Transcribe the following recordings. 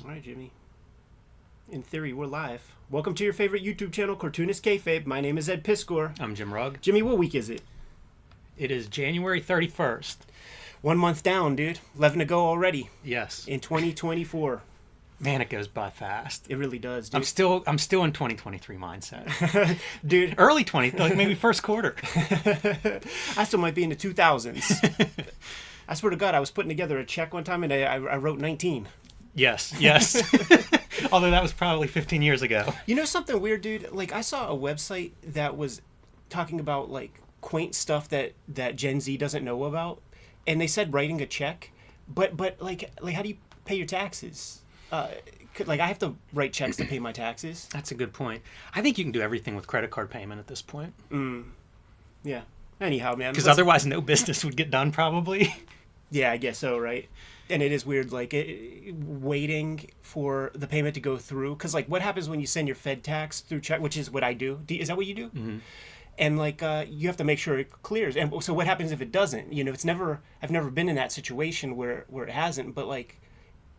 All right, Jimmy. In theory, we're live. Welcome to your favorite YouTube channel, Cartoonist Kayfabe. My name is Ed Piscor. I'm Jim Rugg. Jimmy, what week is it? It is January 31st. 1 month down, dude. 11 to go already. Yes. In 2024. Man, it goes by fast. It really does, dude. I'm still in 2023 mindset. Dude. Early 20, like maybe first quarter. I still might be in the 2000s. I swear to God, I was putting together a check one time and I wrote 19. Yes. Although that was probably 15 years ago. You know something weird, dude? Like, I saw a website that was talking about, like, quaint stuff that Gen Z doesn't know about. And they said writing a check. But like how do you pay your taxes? Like, I have to write checks to pay my taxes. That's a good point. I think you can do everything with credit card payment at this point. Yeah. Anyhow, man. Because otherwise no business would get done, probably. Yeah, I guess so, right? And it is weird, like, waiting for the payment to go through. Because, like, what happens when you send your Fed tax through check, which is what I do? Is that what you do? Mm-hmm. And, like, you have to make sure it clears. And so what happens if it doesn't? You know, I've never been in that situation where it hasn't, but, like,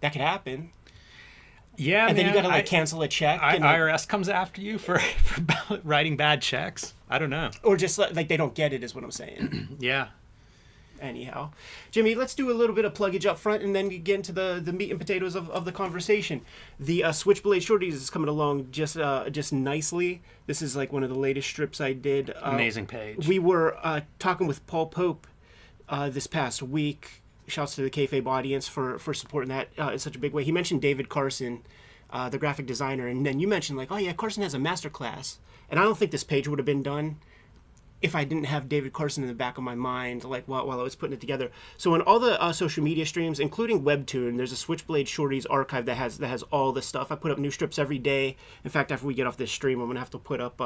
that could happen. Yeah, and then you got to, like, cancel a check. And, like, IRS comes after you for writing bad checks. I don't know. Or just, like, they don't get it is what I'm saying. Yeah. Anyhow, Jimmy, let's do a little bit of pluggage up front and then get into the meat and potatoes of the conversation. The Switchblade Shorties is coming along just nicely. This is like one of the latest strips I did. Amazing page. We were talking with Paul Pope this past week. Shouts to the Kayfabe audience for supporting that in such a big way. He mentioned David Carson, the graphic designer, and then you mentioned, like, oh yeah, Carson has a masterclass. And I don't think this page would have been done if I didn't have David Carson in the back of my mind, like, while I was putting it together. So on all the social media streams, including Webtoon, there's a Switchblade Shorties archive that has all this stuff. I put up new strips every day. In fact, after we get off this stream, I'm going to have to put up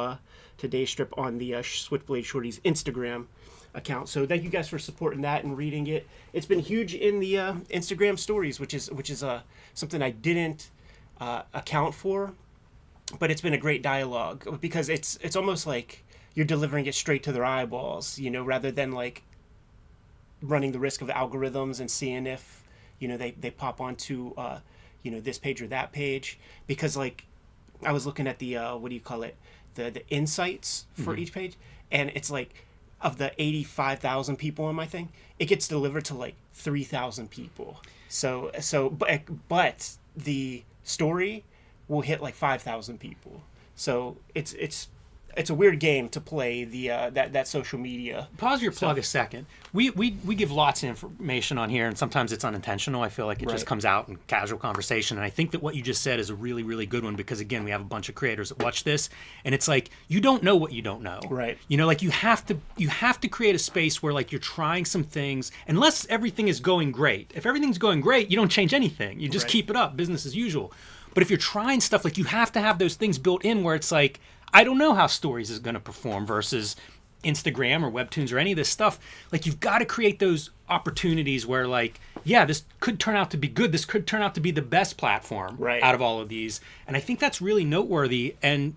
today's strip on the Switchblade Shorties Instagram account. So thank you guys for supporting that and reading it. It's been huge in the Instagram stories, which is something I didn't account for, but it's been a great dialogue because it's almost like you're delivering it straight to their eyeballs, you know, rather than, like, running the risk of algorithms and seeing if, you know, they pop onto, you know, this page or that page. Because, like, I was looking at the, what do you call it? The insights for each page. And it's like, of the 85,000 people on my thing, it gets delivered to, like, 3,000 people. But the story will hit, like, 5,000 people. So it's a weird game to play the that social media. Pause your plug a second. We give lots of information on here, and sometimes it's unintentional. I feel like it just comes out in casual conversation. And I think that what you just said is a really, really good one because, again, we have a bunch of creators that watch this, and it's like you don't know what you don't know. Right. You know, like you have to create a space where, like, you're trying some things, unless everything is going great. If everything's going great, you don't change anything. You just keep it up, business as usual. But if you're trying stuff, like, you have to have those things built in where it's like, I don't know how Stories is going to perform versus Instagram or Webtoons or any of this stuff. Like, you've got to create those opportunities where, like, yeah, this could turn out to be good. This could turn out to be the best platform out of all of these. And I think that's really noteworthy. And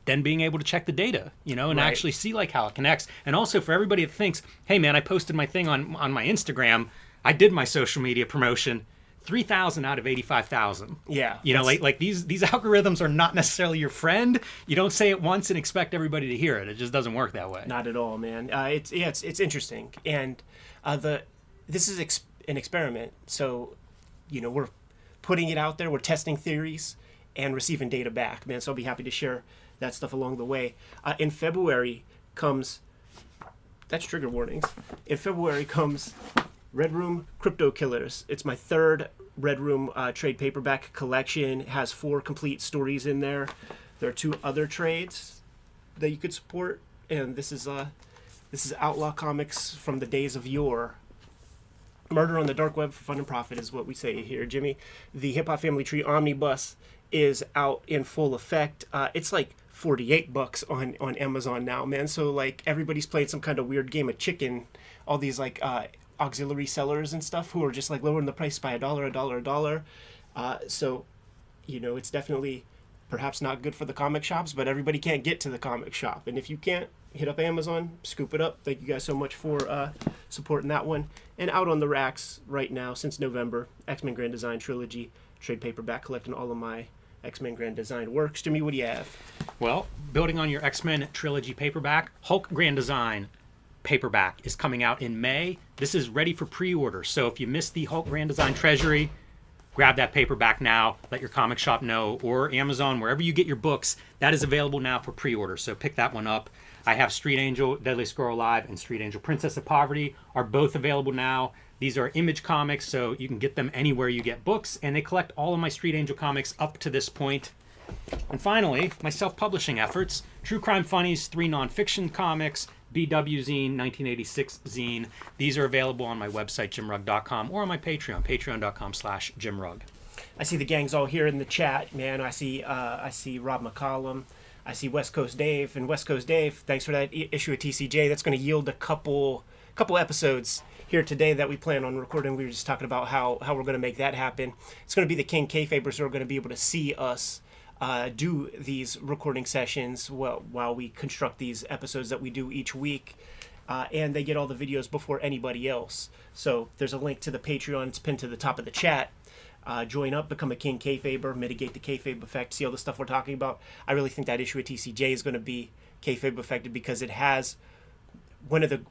then being able to check the data, you know, and actually see, like, how it connects. And also for everybody that thinks, hey, man, I posted my thing on my Instagram. I did my social media promotion. 3,000 out of 85,000. Yeah. You know, like these algorithms are not necessarily your friend. You don't say it once and expect everybody to hear it. It just doesn't work that way. Not at all, man. It's interesting. And this is an experiment. So, you know, we're putting it out there. We're testing theories and receiving data back, man. So I'll be happy to share that stuff along the way. In February comes, that's trigger warnings. In February comes Red Room Crypto Killers. It's my third Red Room trade paperback collection. It has 4 complete stories in there. There are 2 other trades that you could support, and this is Outlaw Comics from the days of yore. Murder on the Dark Web for fun and profit is what we say here, Jimmy. The Hip Hop Family Tree Omnibus is out in full effect. It's like $48 on Amazon now, man. So, like, everybody's playing some kind of weird game of chicken. All these, like, auxiliary sellers and stuff who are just, like, lowering the price by $1. So, you know, it's definitely perhaps not good for the comic shops, but everybody can't get to the comic shop. And if you can't hit up Amazon, scoop it up. Thank you guys so much for supporting that one. And out on the racks right now since November, X-Men Grand Design Trilogy, trade paperback, collecting all of my X-Men Grand Design works. Jimmy, what do you have? Well, building on your X-Men Trilogy paperback, Hulk Grand Design paperback is coming out in May. This is ready for pre-order. So if you missed the Hulk Grand Design Treasury, grab that paperback now. Let your comic shop know, or Amazon, wherever you get your books. That is available now for pre-order. So pick that one up. I have Street Angel, Deadly Squirrel Alive, and Street Angel, Princess of Poverty are both available now. These are Image comics, so you can get them anywhere you get books, and they collect all of my Street Angel comics up to this point. And finally, my self-publishing efforts, True Crime Funnies, 3 nonfiction comics, BW Zine, 1986 zine. These are available on my website, jimrugg.com, or on my Patreon, patreon.com/jimrugg. I see the gang's all here in the chat, man. I see Rob McCollum. I see West Coast Dave. And West Coast Dave, thanks for that issue of TCJ. That's going to yield a couple episodes here today that we plan on recording. We were just talking about how we're going to make that happen. It's going to be the King Kayfabers who are going to be able to see us do these recording sessions while we construct these episodes that we do each week. And they get all the videos before anybody else. So there's a link to the Patreon. It's pinned to the top of the chat. Join up, become a King Kayfaber, mitigate the Kayfabe effect, see all the stuff we're talking about. I really think that issue of TCJ is going to be Kayfabe affected because it has one of the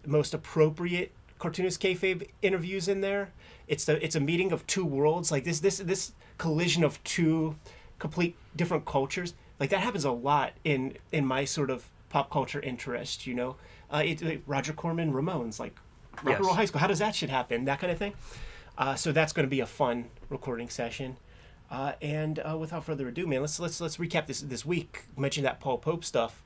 most appropriate Cartoonist Kayfabe interviews in there. It's a meeting of two worlds, like this collision of two complete different cultures. Like that happens a lot in my sort of pop culture interest, you know. Roger Corman, Ramones, like Rock and Roll High School. How does that shit happen? That kind of thing. So that's going to be a fun recording session. And without further ado, man, let's recap this week. Mention that Paul Pope stuff.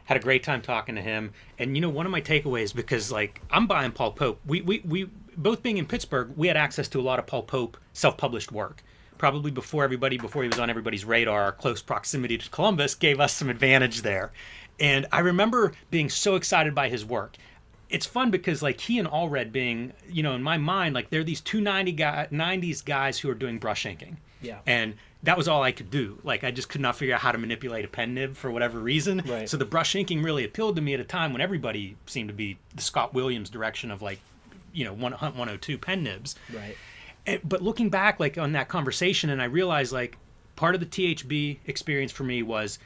Had a great time talking to him. And you know, one of my takeaways, because like I'm buying Paul Pope, we both being in Pittsburgh, we had access to a lot of Paul Pope self-published work. Probably before he was on everybody's radar. Our close proximity to Columbus gave us some advantage there. And I remember being so excited by his work. It's fun because like he and Allred being, you know, in my mind, like they're these two 90s guys who are doing brush inking. Yeah. And that was all I could do. Like I just could not figure out how to manipulate a pen nib for whatever reason. Right. So the brush inking really appealed to me at a time when everybody seemed to be the Scott Williams direction of like, you know, Hunt 102 pen nibs. Right. But looking back like on that conversation, and I realized like part of the THB experience for me was,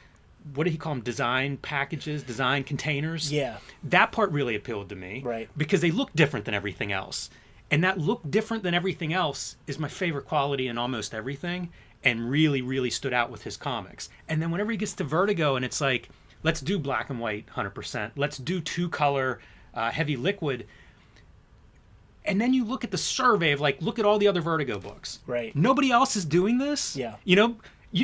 what did he call them? Design packages, design containers. Yeah. That part really appealed to me. Right. Because they look different than everything else. And that look different than everything else is my favorite quality in almost everything, and really, really stood out with his comics. And then whenever he gets to Vertigo and it's like, let's do black and white 100%. Let's do 2-color heavy liquid. And then you look at the survey of like, look at all the other Vertigo books. Right. Nobody else is doing this. Yeah. You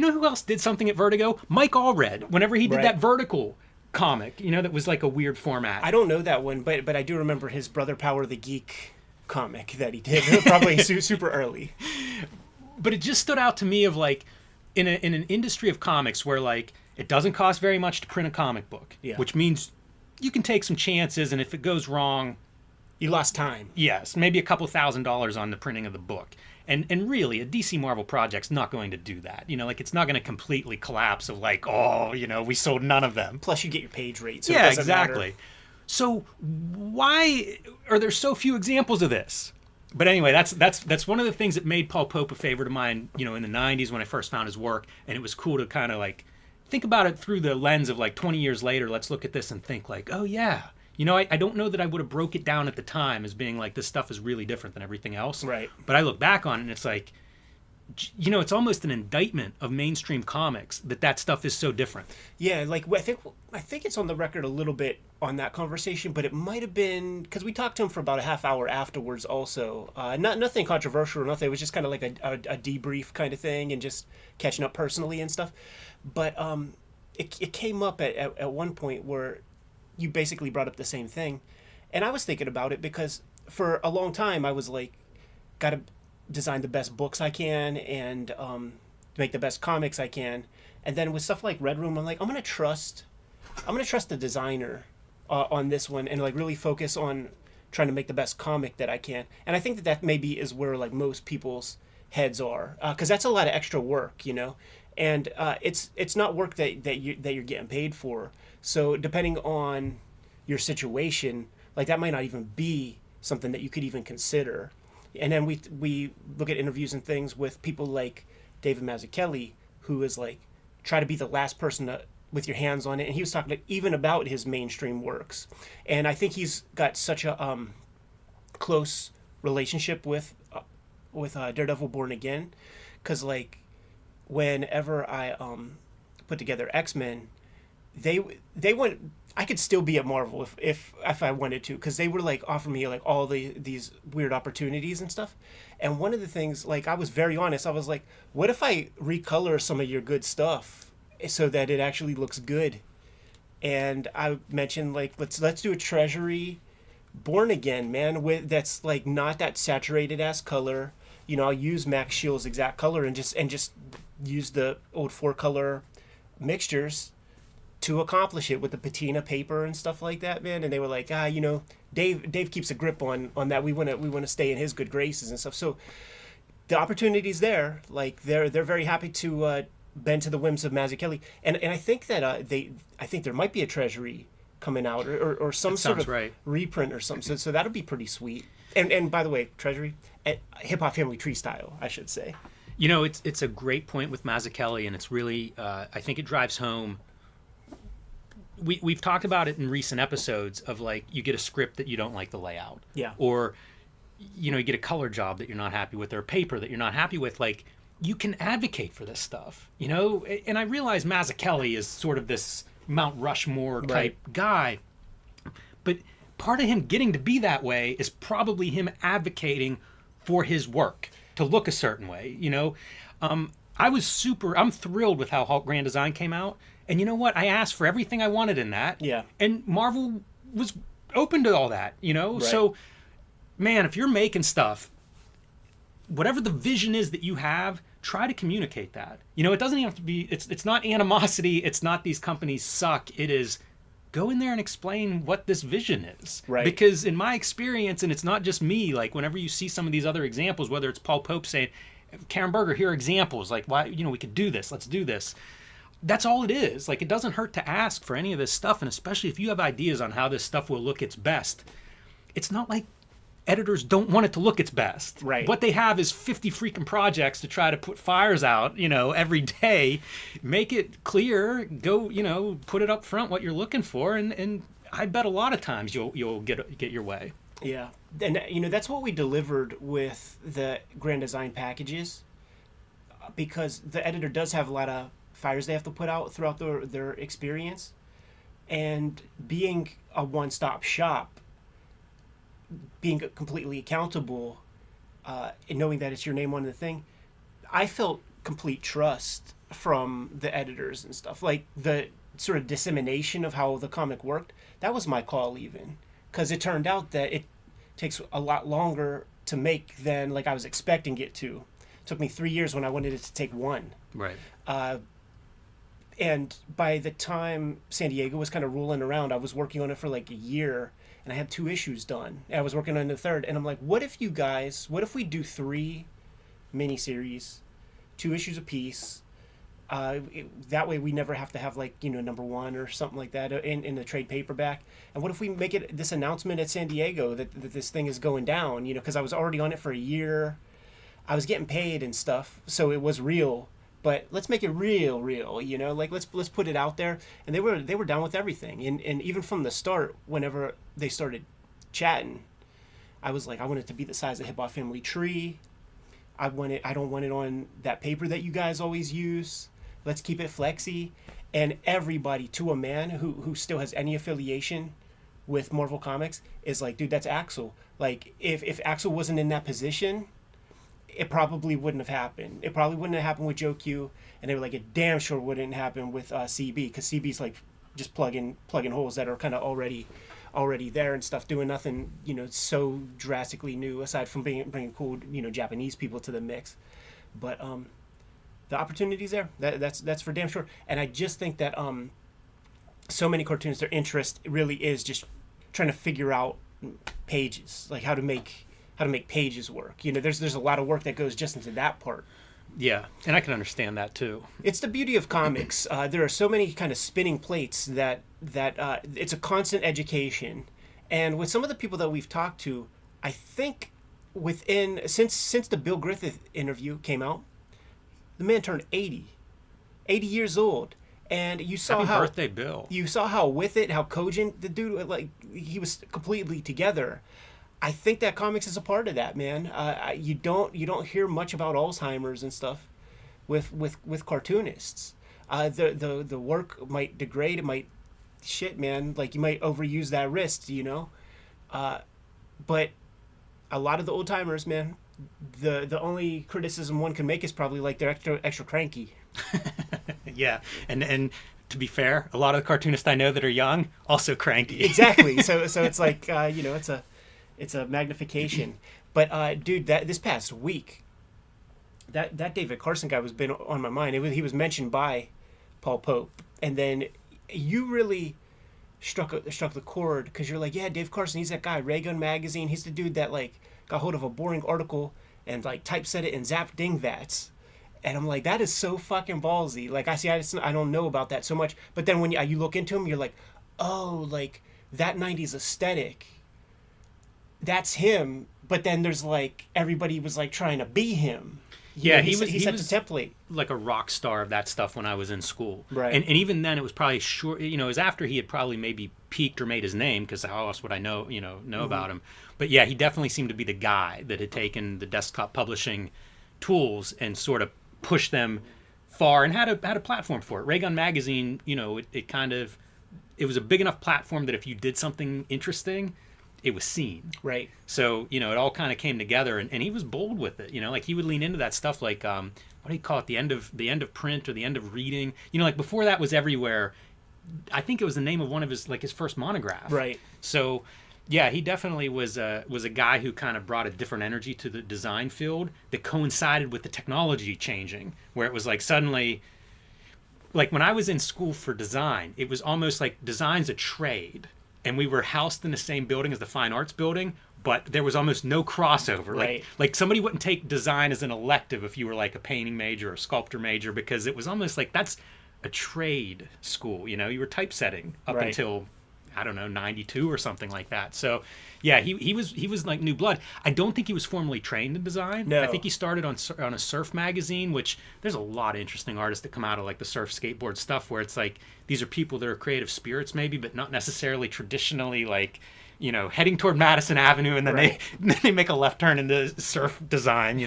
know who else did something at Vertigo? Mike Allred, whenever he did that Vertical comic, you know, that was like a weird format. I don't know that one, but I do remember his Brother Power the Geek comic that he did, probably super early. But it just stood out to me of like, in an industry of comics where like, it doesn't cost very much to print a comic book, which means you can take some chances, and if it goes wrong, you lost time. Yes, maybe a couple $1,000s on the printing of the book. And really, a DC Marvel project's not going to do that. You know, like it's not going to completely collapse of like, oh, you know, we sold none of them. Plus you get your page rate. So yeah, it doesn't exactly. matter. So why are there so few examples of this? But anyway, that's one of the things that made Paul Pope a favorite of mine, you know, in the 90s when I first found his work. And it was cool to kind of like think about it through the lens of like 20 years later, let's look at this and think like, oh yeah. You know, I don't know that I would have broke it down at the time as being like, this stuff is really different than everything else. Right. But I look back on it and it's like, you know, it's almost an indictment of mainstream comics that stuff is so different. Yeah, like I think it's on the record a little bit on that conversation, but it might have been because we talked to him for about a half hour afterwards. Also, nothing controversial or nothing. It was just kind of like a debrief kind of thing and just catching up personally and stuff. But it came up at one point where you basically brought up the same thing, and I was thinking about it because for a long time I was like, gotta design the best books I can and make the best comics I can, and then with stuff like Red Room, I'm like, I'm gonna trust the designer on this one and like really focus on trying to make the best comic that I can. And I think that maybe is where like most people's heads are, because that's a lot of extra work, and it's not work that you're getting paid for. So depending on your situation, like that might not even be something that you could even consider. And then we look at interviews and things with people like David Mazzucchelli, who is like try to be the last person with your hands on it, and he was talking even about his mainstream works. And I think he's got such a close relationship with Daredevil Born Again, because like whenever I put together X-Men, they went. I could still be at Marvel if I wanted to, because they were like offering me like all these weird opportunities and stuff. And one of the things, like I was very honest, I was like, what if I recolor some of your good stuff so that it actually looks good? And I mentioned like let's do a Treasury Born Again, man, with that's like not that saturated ass color. I'll use Max Shield's exact color and just use the old 4-color mixtures to accomplish it with the patina paper and stuff like that, man. And they were like, Dave keeps a grip on that. We want to stay in his good graces and stuff. So the opportunity's there. Like they're very happy to bend to the whims of Mazzucchelli. And I think that I think there might be a Treasury coming out or some sort of reprint or something. So that'll be pretty sweet. And by the way, Treasury, Hip Hop Family Tree style, I should say. It's a great point with Mazzucchelli, and it's really I think it drives home. We've talked about it in recent episodes of like you get a script that you don't like the layout, or you get a color job that you're not happy with, or a paper that you're not happy with. Like you can advocate for this stuff, And I realize Mazzucchelli is sort of this Mount Rushmore type guy, but part of him getting to be that way is probably him advocating for his work to look a certain way. I'm thrilled with how Hulk Grand Design came out. And you know what? I asked for everything I wanted in that. Yeah. And Marvel was open to all that, Right. So, man, if you're making stuff, whatever the vision is that you have, try to communicate that. It doesn't even have to be, it's not animosity. It's not these companies suck. It is go in there and explain what this vision is. Right. Because in my experience, and it's not just me, like whenever you see some of these other examples, whether it's Paul Pope saying, Karen Berger, here are examples. Like, why, we could do this. Let's do this. That's all it is. Like, it doesn't hurt to ask for any of this stuff, and especially if you have ideas on how this stuff will look its best. It's not like editors don't want it to look its best. Right. What they have is 50 freaking projects to try to put fires out, every day. Make it clear. Go, put it up front what you're looking for, and I bet a lot of times you'll get your way. Yeah, and that's what we delivered with the Grand Design packages, because the editor does have a lot of fires they have to put out throughout their experience, and being a one-stop shop, being completely accountable, and knowing that it's your name on the thing, I felt complete trust from the editors and stuff. Like the sort of dissemination of how the comic worked, that was my call even, because it turned out that it takes a lot longer to make than like I was expecting it to. It took me 3 years when I wanted it to take 1. Right. And by the time San Diego was kind of rolling around, I was working on it for like a year, and I had 2 issues done. And I was working on the 3rd, and I'm like, what if we do 3 miniseries, 2 issues apiece? That way we never have to have like, number 1 or something like that in the trade paperback. And what if we make it this announcement at San Diego that this thing is going down, because I was already on it for a year. I was getting paid and stuff, so it was real. But let's make it real, like let's put it out there. And they were down with everything. And even from the start, whenever they started chatting, I was like, I want it to be the size of Hip Hop Family Tree. I don't want it on that paper that you guys always use. Let's keep it flexy. And everybody, to a man who still has any affiliation with Marvel Comics, is like, dude, that's Axel. Like, if Axel wasn't in that position, it probably wouldn't have happened. It probably wouldn't have happened with Joe Q, and they were like, it damn sure wouldn't happen with CB, because CB's like just plugging holes that are kind of already there and stuff, doing nothing, so drastically new aside from bringing cool, Japanese people to the mix. But the opportunity's there. That's for damn sure. And I just think that so many cartoonists, their interest really is just trying to figure out pages, like how to make how to make pages work. There's a lot of work that goes just into that part. Yeah, and I can understand that too. It's the beauty of comics. There are so many kind of spinning plates that it's a constant education. And with some of the people that we've talked to, I think since the Bill Griffith interview came out, the man turned 80 years old. And you saw Happy birthday, Bill. You saw how with it, how cogent the dude, like, he was completely together. I think that comics is a part of that, man. You don't hear much about Alzheimer's and stuff with cartoonists. The work might degrade. It might man. Like, you might overuse that wrist, but a lot of the old timers, man. The only criticism one can make is probably like they're extra cranky. Yeah, and to be fair, a lot of the cartoonists I know that are young also cranky. Exactly. So it's like it's a magnification. But dude, this past week, that David Carson guy was been on my mind. He was mentioned by Paul Pope, and then you really struck the chord because you're like, yeah, Dave Carson, he's that guy. Raygun Magazine, he's the dude that like got hold of a boring article and like typeset it in Zap Dingbats. And I'm like, that is so fucking ballsy. Like, I don't know about that so much. But then when you look into him, you're like, oh, like that 90s aesthetic, that's him. But then there's like everybody was like trying to be him. He set the template. Like a rock star of that stuff when I was in school. Right. And even then it was probably short, it was after he had probably maybe peaked or made his name, because how else would I know about him? But yeah, he definitely seemed to be the guy that had taken the desktop publishing tools and sort of pushed them far and had a platform for it. Raygun Magazine, it was a big enough platform that if you did something interesting, it was seen. Right. So, it all kind of came together, and he was bold with it. Like he would lean into that stuff like, what do you call it? The end of print or the end of reading. Like before that was everywhere. I think it was the name of one of his first monograph. Right. So, yeah, he definitely was a guy who kind of brought a different energy to the design field that coincided with the technology changing, where it was like suddenly, like when I was in school for design, it was almost like design's a trade, and we were housed in the same building as the fine arts building, but there was almost no crossover. Right. Like somebody wouldn't take design as an elective if you were like a painting major or a sculptor major, because it was almost like that's a trade school. You were typesetting up right. until, I don't know, 92 or something like that. So yeah, he was like new blood. I don't think he was formally trained in design. No. I think he started on a surf magazine, which there's a lot of interesting artists that come out of like the surf skateboard stuff, where it's like these are people that are creative spirits maybe, but not necessarily traditionally like, heading toward Madison Avenue, and then right. they make a left turn into surf design,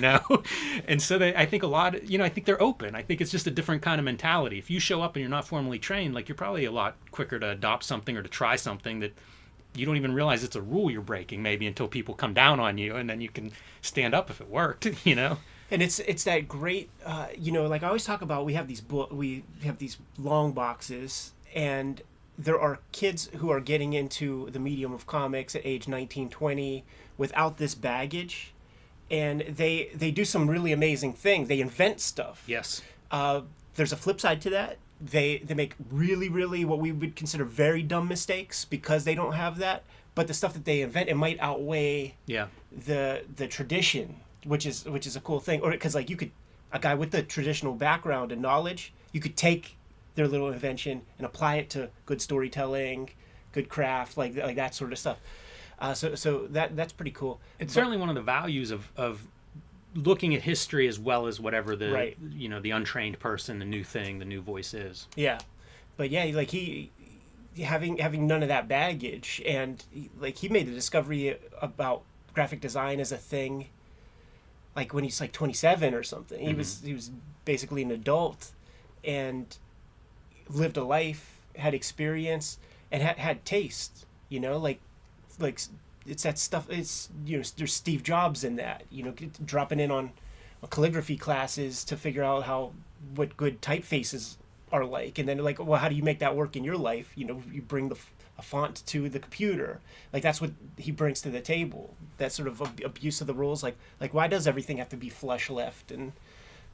and so I think a lot, I think they're open. I think it's just a different kind of mentality. If you show up and you're not formally trained, like you're probably a lot quicker to adopt something or to try something that you don't even realize it's a rule you're breaking, maybe until people come down on you, and then you can stand up if it worked, And it's that great, like I always talk about, we have these long boxes, and there are kids who are getting into the medium of comics at age 19, 20 without this baggage, and they do some really amazing things. They invent stuff. Yes. There's a flip side to that. They make really, really what we would consider very dumb mistakes because they don't have that. But the stuff that they invent, it might outweigh the tradition, which is a cool thing. Or because like a guy with the traditional background and knowledge, you could take their little invention and apply it to good storytelling, good craft, like that sort of stuff. So that's pretty cool. It's certainly one of the values of looking at history as well as whatever the right. The untrained person, the new thing, the new voice is. Yeah, but yeah, like he having none of that baggage, and he made the discovery about graphic design as a thing, like when he's like 27 or something. Mm-hmm. He was basically an adult, and lived a life, had experience, and had taste. Like it's that stuff. It's there's Steve Jobs in that. Dropping in on calligraphy classes to figure out what good typefaces are like, and then well, how do you make that work in your life? You bring a font to the computer. Like that's what he brings to the table. That sort of abuse of the rules. Like why does everything have to be flush left and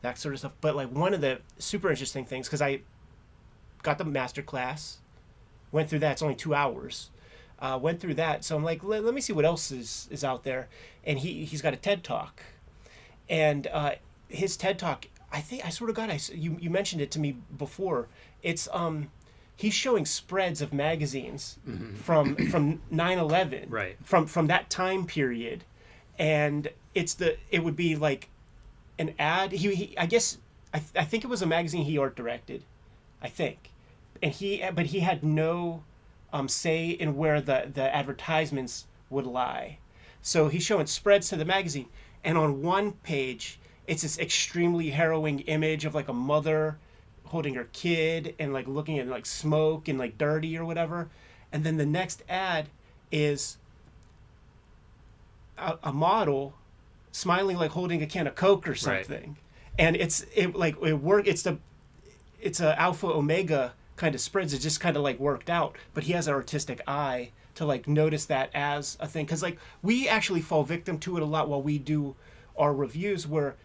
that sort of stuff? But like one of the super interesting things, because I got the master class, went through that. It's only 2 hours. went through that. So I'm like, let me see what else is out there. And he's got a TED Talk. And his TED Talk, I sort of got, you mentioned it to me before. It's, he's showing spreads of magazines from 9/11, right, from that time period. And it would be like an ad. I guess, I think it was a magazine he art directed, I think. And but he had no say in where the advertisements would lie. So he's showing spreads to the magazine, and on one page it's this extremely harrowing image of like a mother holding her kid and like looking at like smoke and like dirty or whatever, and then the next ad is a model smiling like holding a can of Coke or something. Right. And it's a alpha omega kind of spreads. It just kind of like worked out, but he has an artistic eye to like notice that as a thing, because like we actually fall victim to it a lot while we do our reviews, where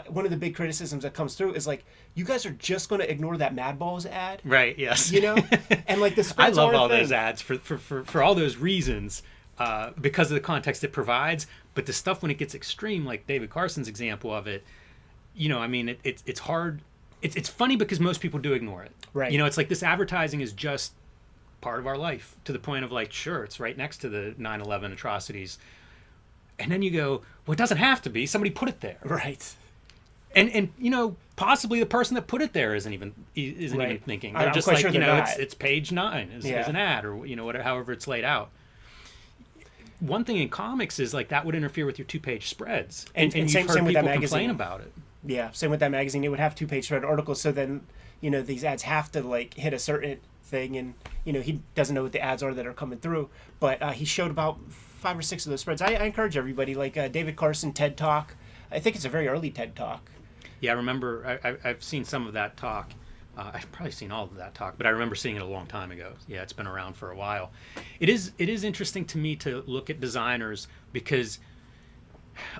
one of the big criticisms that comes through is like, you guys are just going to ignore that Mad Balls ad, right? Yes, you know. And like the I love all those ads for all those reasons, because of the context it provides. But the stuff when it gets extreme, like David Carson's example of it, you know, I mean, it's hard. It's funny because most people do ignore it. Right. You know, it's like this advertising is just part of our life, to the point of like, sure, it's right next to the 9/11 atrocities. And then you go, well, it doesn't have to be. Somebody put it there. Right. And you know, possibly the person that put it there isn't even thinking. They're just like, sure you know, not. it's page 9 is an ad, or, you know, whatever, however it's laid out. One thing in comics is like that would interfere with your 2-page spreads. And you've heard same with people that magazine. complain about it. Yeah, same with that magazine. It would have 2-page spread articles, so then, you know, these ads have to like hit a certain thing, and, you know, he doesn't know what the ads are that are coming through. But he showed about 5 or 6 of those spreads. I encourage everybody, like David Carson TED Talk. I think it's a very early TED Talk. Yeah, I remember, I've seen some of that talk. I've probably seen all of that talk, but I remember seeing it a long time ago. Yeah, it's been around for a while. It is interesting to me to look at designers, because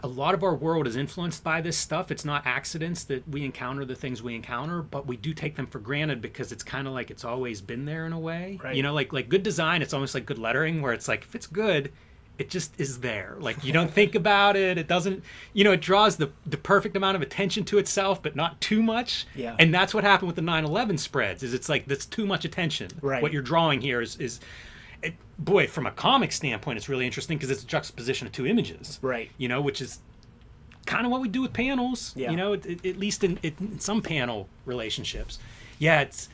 a lot of our world is influenced by this stuff. It's not accidents that we encounter the things we encounter, but we do take them for granted because it's kind of like it's always been there in a way. Right. You know, like good design, it's almost like good lettering, where it's like, if it's good, it just is there. Like, you don't think about it. It doesn't, you know, it draws the perfect amount of attention to itself, but not too much. Yeah. And that's what happened with the 9/11 spreads, is it's like, that's too much attention. Right. What you're drawing here is boy, from a comic standpoint, it's really interesting because it's a juxtaposition of 2 images. Right. You know, which is kind of what we do with panels. Yeah. You know, at least in some panel relationships. Yeah, it's,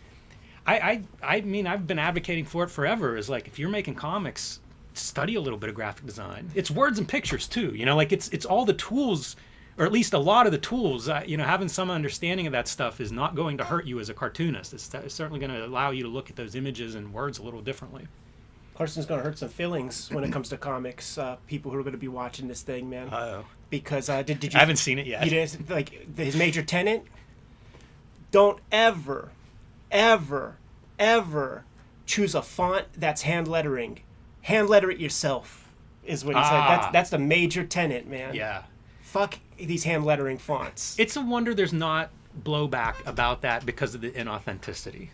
I mean, I've been advocating for it forever. Is like, if you're making comics, study a little bit of graphic design. It's words and pictures too. You know, like it's all the tools, or at least a lot of the tools. You know, having some understanding of that stuff is not going to hurt you as a cartoonist. It's certainly going to allow you to look at those images and words a little differently. Carson's going to hurt some feelings when it comes to comics. People who are going to be watching this thing, man. Uh-oh. Because did you? I haven't seen it yet. You didn't, like, his major tenet. Don't ever choose a font that's hand lettering. Hand letter it yourself, is what he said. That's the major tenet, man. Yeah. Fuck these hand lettering fonts. It's a wonder there's not blowback about that because of the inauthenticity.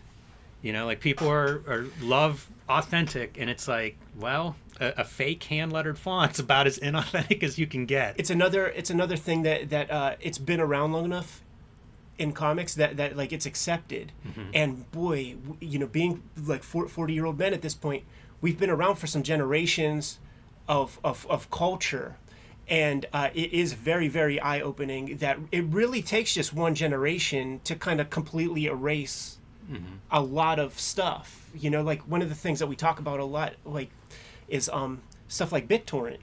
You know, like, people are love authentic, and it's like, well, a fake hand lettered font's about as inauthentic as you can get. It's another thing that it's been around long enough in comics that like it's accepted. Mm-hmm. And boy, you know, being like 40-year-old men at this point, we've been around for some generations of culture, and it is very, very eye-opening that it really takes just one generation to kind of completely erase a lot of stuff. You know, like, one of the things that we talk about a lot, like, is stuff like BitTorrent,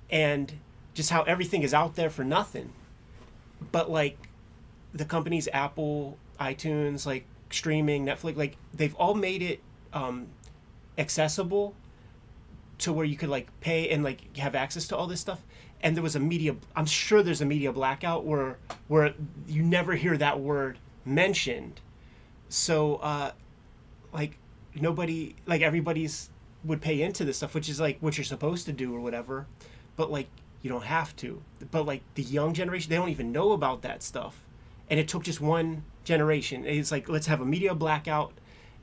and just how everything is out there for nothing. But like, the companies, Apple, iTunes, like streaming, Netflix, like, they've all made it accessible to where you could like pay and like have access to all this stuff. And there was I'm sure there's a media blackout where you never hear that word mentioned. So like, nobody, like, everybody's would pay into this stuff, which is like what you're supposed to do or whatever, but like, you don't have to. But like, the young generation, they don't even know about that stuff, and it took just one generation. It's like, let's have a media blackout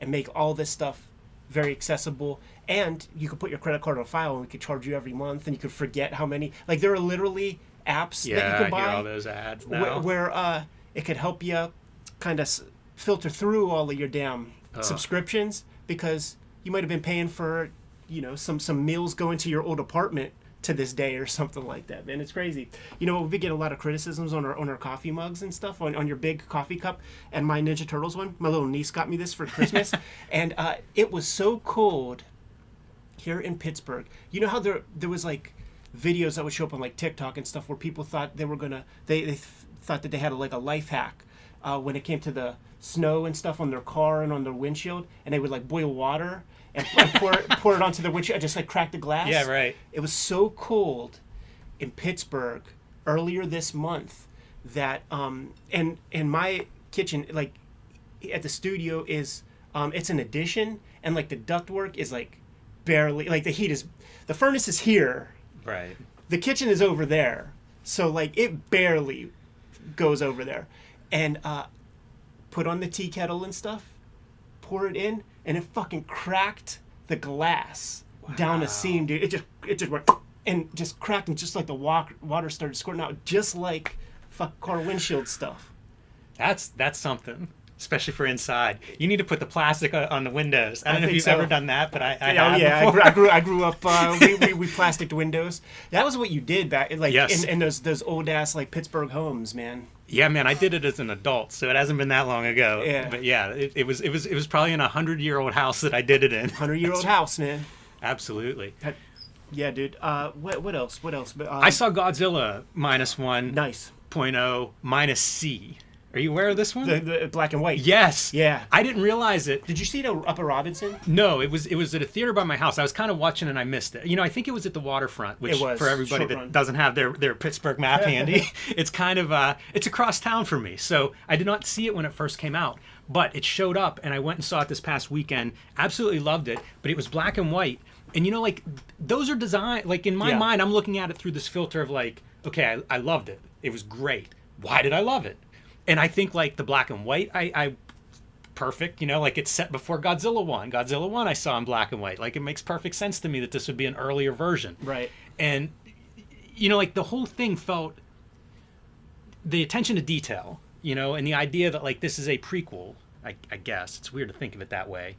and make all this stuff very accessible. and you could put your credit card on file, and we could charge you every month, and you could forget how many. Like there are literally apps that you can buy. I hear all those ads now. Where it could help you kind of filter through all of your damn subscriptions, because you might have been paying for, some meals going to your old apartment to this day or something like that, man. It's crazy. We get a lot of criticisms on our coffee mugs and stuff, on your big coffee cup, and my Ninja Turtles one. My little niece got me this for Christmas, and it was so cold here in Pittsburgh. You know how there was like videos that would show up on like TikTok and stuff where people thought they were gonna they thought that they had like a life hack when it came to the snow and stuff on their car and on their windshield, and they would like boil water and pour it onto the windshield and just like crack the glass. Yeah, right. It was so cold in Pittsburgh earlier this month that and my kitchen, like at the studio, is it's an addition, and like the ductwork is like barely, like the furnace is here. Right. The kitchen is over there. So like it barely goes over there. And put on the tea kettle and stuff, pour it in, and it fucking cracked the glass down a seam, dude. It just went and just cracked, and just like the water started squirting out, just like fuck car windshield stuff. That's something, especially for inside. You need to put the plastic on the windows. I don't know if you've ever done that, but I have before. I grew up. We plasticed windows. That was what you did back, like in those old ass like Pittsburgh homes, man. Yeah, man, I did it as an adult, so it hasn't been that long ago. Yeah. But yeah, it was probably in a 100-year-old house that I did it in. 100-year-old house, man. Absolutely. Yeah, dude. What else? But, I saw Godzilla Minus One. Nice. .0 minus C. Are you aware of this one? The black and white. Yes. Yeah. I didn't realize it. Did you see it up at Robinson? No, it was at a theater by my house. I was kind of watching and I missed it. I think it was at the waterfront, which for everybody that doesn't have their Pittsburgh map handy, it's kind of it's across town for me. So I did not see it when it first came out, but it showed up and I went and saw it this past weekend. Absolutely loved it, but it was black and white. And like those are designed, like in my mind, I'm looking at it through this filter of like, okay, I loved it. It was great. Why did I love it? And I think like the black and white, I perfect, like it's set before Godzilla 1. Godzilla 1 I saw in black and white. Like it makes perfect sense to me that this would be an earlier version. Right. And, like the whole thing felt, the attention to detail, and the idea that like this is a prequel, I guess. It's weird to think of it that way.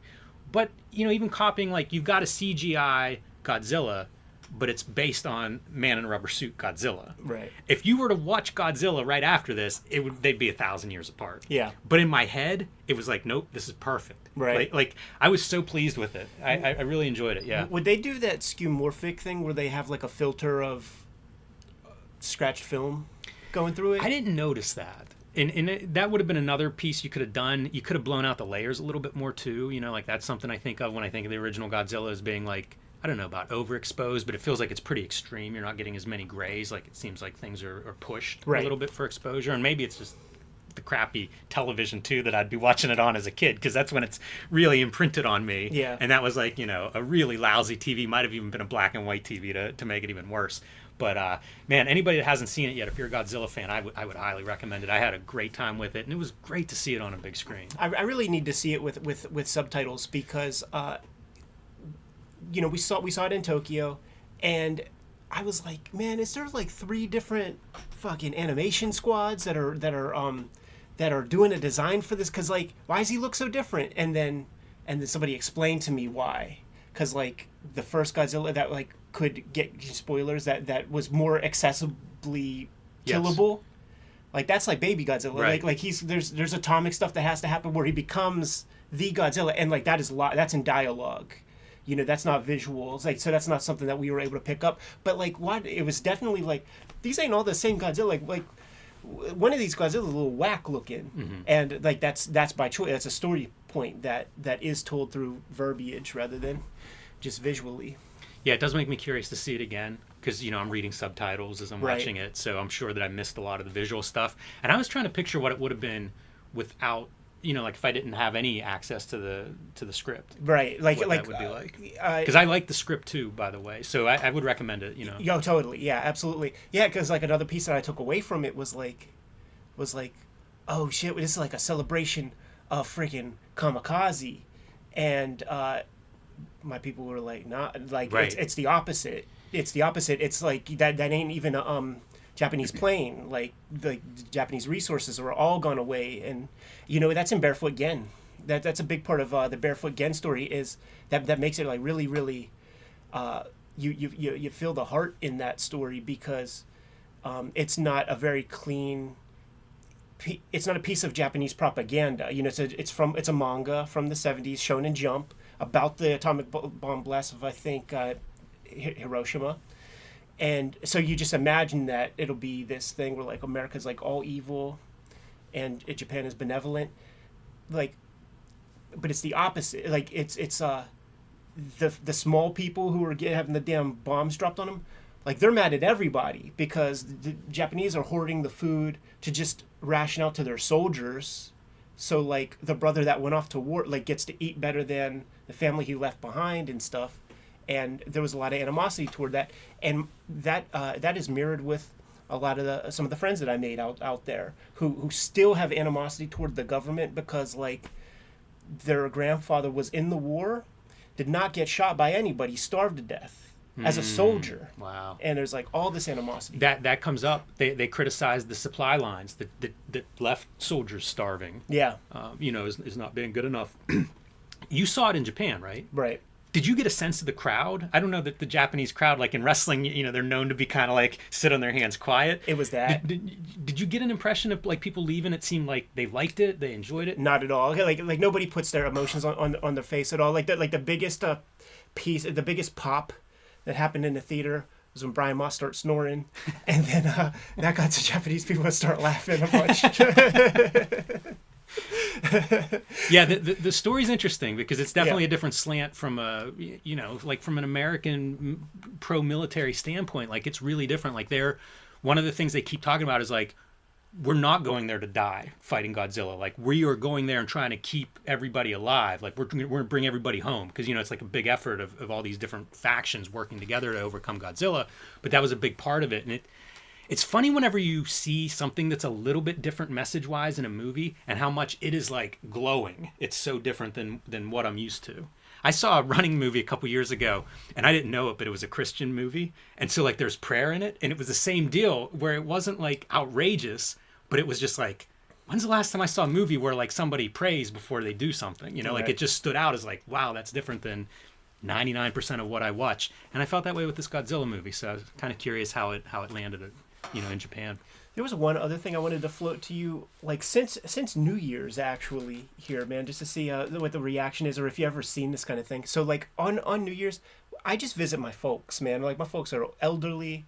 But, even copying, like you've got a CGI Godzilla, but it's based on man in a rubber suit Godzilla. Right. If you were to watch Godzilla right after this, they'd be 1,000 years apart. Yeah. But in my head, it was like, nope, this is perfect. Right. Like I was so pleased with it. I really enjoyed it. Yeah. Would they do that skeuomorphic thing where they have like a filter of scratched film going through it? I didn't notice that. And that would have been another piece you could have done. You could have blown out the layers a little bit more too. Like that's something I think of when I think of the original Godzilla as being like, I don't know about overexposed, but it feels like it's pretty extreme. You're not getting as many grays. Like it seems like things are pushed a little bit for exposure. And maybe it's just the crappy television too that I'd be watching it on as a kid, because that's when it's really imprinted on me. Yeah. And that was like, a really lousy TV. Might have even been a black and white TV to make it even worse. But man, anybody that hasn't seen it yet, if you're a Godzilla fan, I would highly recommend it. I had a great time with it, and it was great to see it on a big screen. I really need to see it with subtitles, because we saw it in Tokyo, and I was like, man, is there like 3 different fucking animation squads that are doing a design for this? Because like, why does he look so different? And then somebody explained to me why. Because like the first Godzilla that like could get spoilers that was more accessibly killable. Yes. Like that's like baby Godzilla. Right. Like there's atomic stuff that has to happen where he becomes the Godzilla, and like that's in dialogue. That's not visuals. Like, so that's not something that we were able to pick up. But like, what it was definitely like, these ain't all the same Godzilla. Like one of these Godzilla's a little whack looking, and like that's by choice. That's a story point that is told through verbiage rather than just visually. Yeah, it does make me curious to see it again, because I'm reading subtitles as I'm watching it, so I'm sure that I missed a lot of the visual stuff. And I was trying to picture what it would have been without, like if I didn't have any access to the script. Right, like what that would be like. Because I like the script too, by the way, so I would recommend it. Yo, totally, yeah, absolutely, yeah. Because like another piece that I took away from it was like, oh shit, this is like a celebration of freaking Kamikaze, and my people were like, not like Right. it's the opposite. It's the opposite. It's like that ain't even a Japanese plane. Like the Japanese resources are all gone away, and that's in Barefoot Gen. That's a big part of the Barefoot Gen story is that makes it like really really you feel the heart in that story because it's not a very clean. It's not a piece of Japanese propaganda. It's a manga from the 70s, Shonen Jump, about the atomic bomb blast of I think Hiroshima. And so you just imagine that it'll be this thing where like America's like all evil and Japan is benevolent. Like but it's the opposite. Like it's the small people who are having the damn bombs dropped on them. Like they're mad at everybody because the Japanese are hoarding the food to just ration out to their soldiers. So like the brother that went off to war like gets to eat better than the family he left behind and stuff. And there was a lot of animosity toward that, and that is mirrored with a lot of some of the friends that I made out there who still have animosity toward the government because like their grandfather was in the war, did not get shot by anybody, starved to death as a soldier. Wow. And there's like all this animosity. That comes up. They criticize the supply lines that left soldiers starving. Yeah. Is not being good enough. You saw it in Japan, right? Right. Did you get a sense of the crowd? I don't know that the Japanese crowd, like in wrestling, they're known to be kind of like sit on their hands quiet. It was that. Did you get an impression of like people leaving? It seemed like they liked it, they enjoyed it. Not at all. Like nobody puts their emotions on their face at all. Like the biggest piece, the biggest pop that happened in the theater was when Brian Moss started snoring, and then that got the Japanese people to start laughing a bunch. Yeah, the story's interesting because it's definitely a different slant from from an American pro-military standpoint. Like it's really different. Like one of the things they keep talking about is like we're not going there to die fighting Godzilla. Like we are going there and trying to keep everybody alive. Like we're going to bring everybody home because it's like a big effort of all these different factions working together to overcome Godzilla. But that was a big part of it, and it's funny whenever you see something that's a little bit different message-wise in a movie and how much it is like glowing. It's so different than what I'm used to. I saw a running movie a couple years ago and I didn't know it, but it was a Christian movie. And so like there's prayer in it and it was the same deal where it wasn't like outrageous, but it was just like, when's the last time I saw a movie where like somebody prays before they do something? Like it just stood out as like, wow, that's different than 99% of what I watch. And I felt that way with this Godzilla movie. So I was kind of curious how it landed in Japan. There was one other thing I wanted to float to you, like since New Year's actually here, man, just to see what the reaction is or if you ever seen this kind of thing. So like on New Year's, I just visit my folks, man. Like my folks are elderly,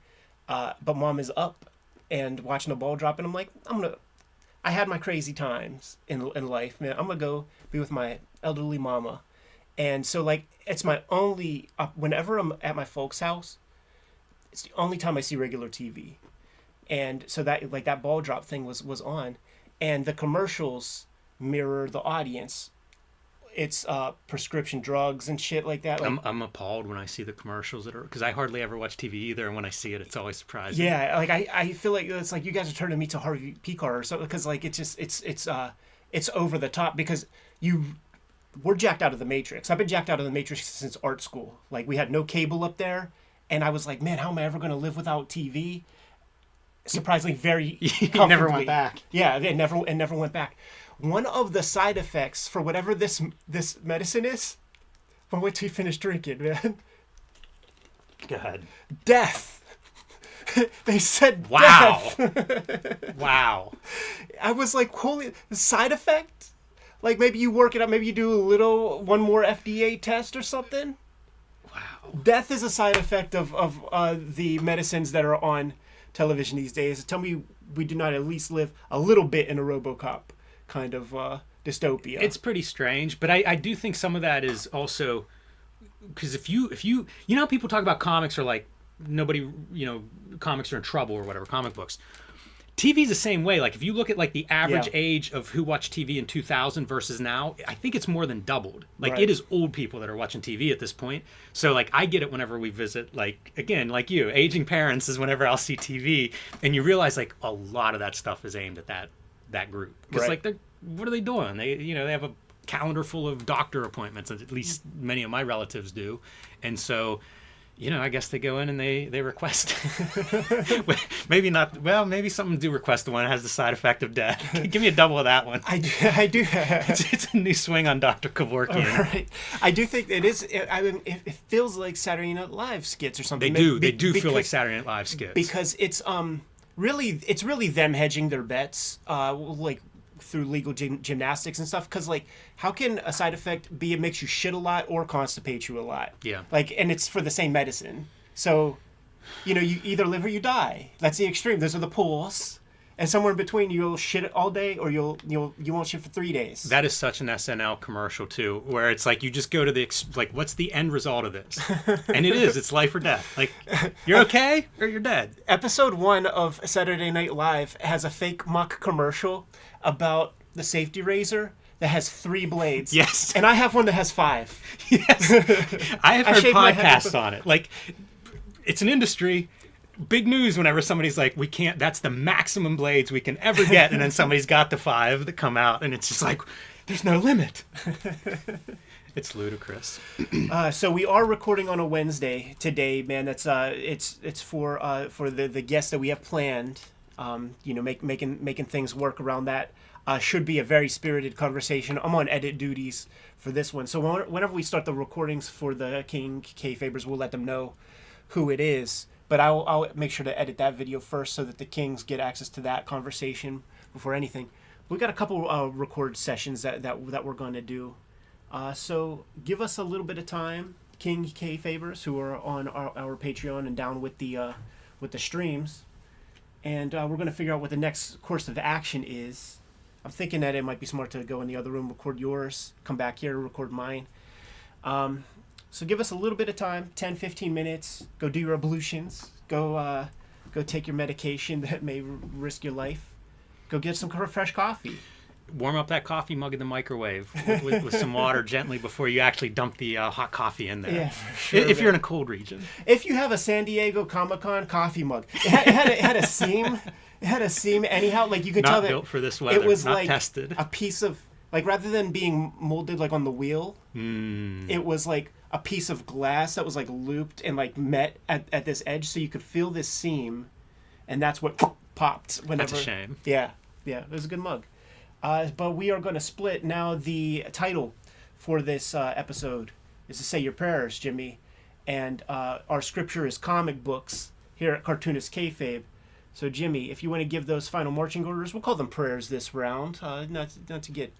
but mom is up and watching the ball drop, and I'm like, I had my crazy times in life, man. I'm gonna go be with my elderly mama, and so like it's my only whenever I'm at my folks' house, it's the only time I see regular TV. And so that like that ball drop thing was on, and the commercials mirror the audience. It's prescription drugs and shit like that. Like, I'm appalled when I see the commercials because I hardly ever watch TV either, and when I see it, it's always surprising. Yeah, like I feel like it's like you guys are turning me to Harvey Picar or something because like it's over the top because we're jacked out of the Matrix. I've been jacked out of the Matrix since art school. Like we had no cable up there, and I was like, man, how am I ever going to live without TV? Surprisingly, very You never went back. Yeah, it never went back. One of the side effects for whatever this medicine is, I'll wait till you finish drinking, man. Go ahead. Death. They said wow. Death. Wow. I was like, holy, the side effect? Like maybe you work it out, maybe you do one more FDA test or something. Wow. Death is a side effect of the medicines that are on television these days. Tell me we do not at least live a little bit in a RoboCop kind of dystopia. It's pretty strange, but I do think some of that is also because if you know how people talk about comics are like nobody, comics are in trouble or whatever, comic books. TV's the same way. Like if you look at like the average age of who watched TV in 2000 versus now, I think it's more than doubled. Like right. It is old people that are watching TV at this point. So like I get it whenever we visit, like again, like you, aging parents is whenever I'll see TV and you realize like a lot of that stuff is aimed at that group. Because right. like what are they doing? They they have a calendar full of doctor appointments, at least many of my relatives do. And so, you know, I guess they go in and they request. Maybe not. Well, maybe some do request the one that has the side effect of death. Give me a double of that one. I do. It's a new swing on Dr. Kevorkian. Right. I do think it is. I mean, it feels like Saturday Night Live skits or something. They do feel like Saturday Night Live skits because it's really them hedging their bets, like through legal gymnastics and stuff. Because like, how can a side effect be it makes you shit a lot or constipate you a lot? Yeah. Like, and it's for the same medicine. So, you know, you either live or you die. That's the extreme. Those are the poles. And somewhere in between, you'll shit all day, or you won't shit for 3 days. That is such an SNL commercial too, where it's like you just go to the like, what's the end result of this? And it's life or death. Like, you're okay or you're dead. Episode 1 of Saturday Night Live has a fake muck commercial about the safety razor that has 3 blades. Yes, and I have one that has 5. Yes, I have heard podcasts on it. Like, it's an industry. Big news whenever somebody's like, we can't, that's the maximum blades we can ever get. And then somebody's got the 5 that come out and it's just like, there's no limit. It's ludicrous. So we are recording on a Wednesday today, man. That's it's for the guests that we have planned. You know, making things work around that. Should be a very spirited conversation. I'm on edit duties for this one. So whenever we start the recordings for the King Kayfabers, we'll let them know who it is. But I'll make sure to edit that video first so that the Kings get access to that conversation before anything. We've got a couple record sessions that we're going to do. So give us a little bit of time, King Kayfabers, who are on our Patreon and down with the streams. And we're going to figure out what the next course of action is. I'm thinking that it might be smart to go in the other room, record yours, come back here, record mine. So give us a little bit of time, 10, 15 minutes. Go do your ablutions. Go take your medication that may risk your life. Go get some fresh coffee. Warm up that coffee mug in the microwave with some water gently before you actually dump the hot coffee in there. Yeah, for sure, if you're in a cold region. If you have a San Diego Comic-Con coffee mug, it had a seam. It had a seam anyhow. Like, you could tell that not built for this weather. It was not like tested. A piece of, like, rather than being molded like on the wheel, it was like a piece of glass that was like looped and like met at this edge, so you could feel this seam, and that's what popped whenever. That's a shame. Yeah, it was a good mug. But we are going to split now. The title for this episode is to say your prayers, Jimmy, and our scripture is comic books here at Cartoonist Kayfabe. So Jimmy, if you want to give those final marching orders, we'll call them prayers this round, not to get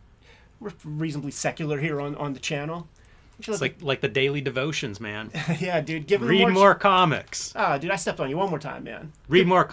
reasonably secular here on the channel. It's like the daily devotions, man. Yeah, dude. Give Read more comics. Dude, I stepped on you one more time, man. Read more comics.